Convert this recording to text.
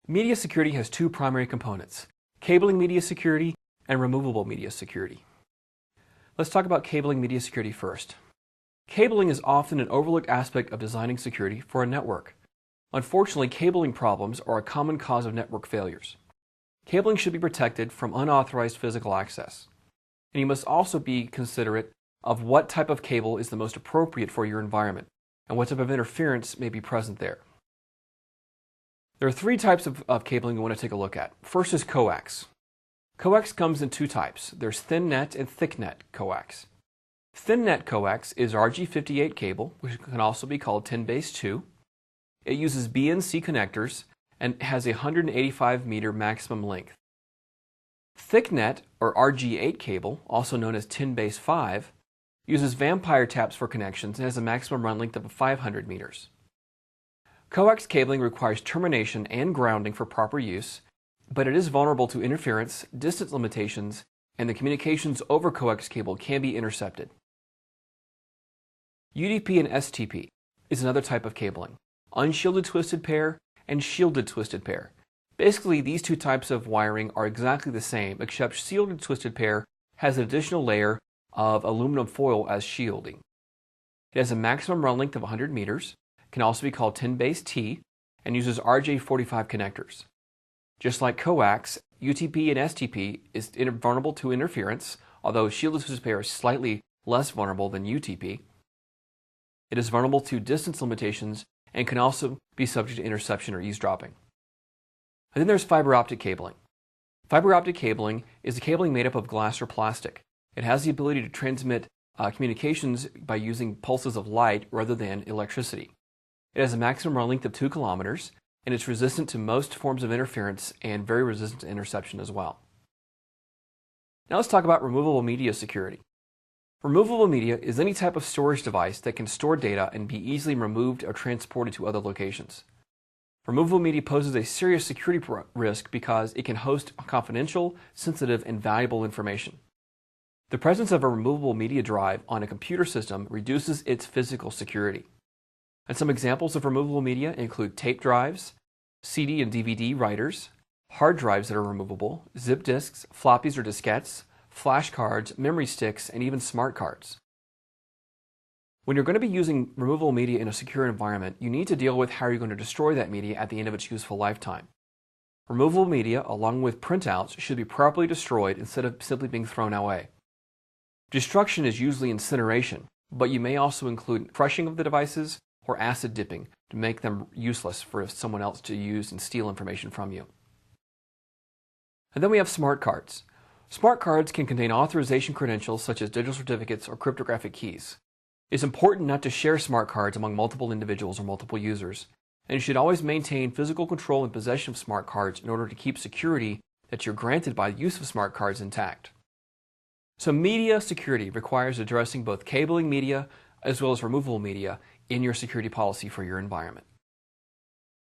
Media security has two primary components: cabling media security and removable media security. Let's talk about cabling media security first. Cabling is often an overlooked aspect of designing security for a network. Unfortunately, cabling problems are a common cause of network failures. Cabling should be protected from unauthorized physical access. And you must also be considerate of what type of cable is the most appropriate for your environment and what type of interference may be present there. There are three types of cabling we want to take a look at. First is coax. Coax comes in two types. There's thin net and thick net coax. Thin net coax is RG58 cable, which can also be called 10-base-2. It uses BNC connectors and has a 185 meter maximum length. Thick net, or RG8 cable, also known as 10-base-5, uses vampire taps for connections and has a maximum run length of 500 meters. Coax cabling requires termination and grounding for proper use, but it is vulnerable to interference, distance limitations, and the communications over coax cable can be intercepted. UDP and STP is another type of cabling: unshielded twisted pair and shielded twisted pair. Basically, these two types of wiring are exactly the same, except shielded twisted pair has an additional layer of aluminum foil as shielding. It has a maximum run length of 100 meters, can also be called 10-base-T, and uses RJ45 connectors. Just like coax, UTP and STP is vulnerable to interference, although shielded twisted pair is slightly less vulnerable than UTP. It is vulnerable to distance limitations and can also be subject to interception or eavesdropping. And then there's fiber optic cabling. Fiber optic cabling is a cabling made up of glass or plastic. It has the ability to transmit communications by using pulses of light rather than electricity. It has a maximum run length of 2 kilometers, and it's resistant to most forms of interference and very resistant to interception as well. Now let's talk about removable media security. Removable media is any type of storage device that can store data and be easily removed or transported to other locations. Removable media poses a serious security risk because it can host confidential, sensitive, and valuable information. The presence of a removable media drive on a computer system reduces its physical security. And some examples of removable media include tape drives, CD and DVD writers, hard drives that are removable, zip disks, floppies or diskettes, flash cards, memory sticks, and even smart cards. When you're going to be using removable media in a secure environment, you need to deal with how you're going to destroy that media at the end of its useful lifetime. Removable media, along with printouts, should be properly destroyed instead of simply being thrown away. Destruction is usually incineration, but you may also include crushing of the devices or acid dipping to make them useless for someone else to use and steal information from you. And then we have smart cards. Smart cards can contain authorization credentials such as digital certificates or cryptographic keys. It's important not to share smart cards among multiple individuals or multiple users, and you should always maintain physical control and possession of smart cards in order to keep security that you're granted by the use of smart cards intact. So media security requires addressing both cabling media as well as removable media in your security policy for your environment.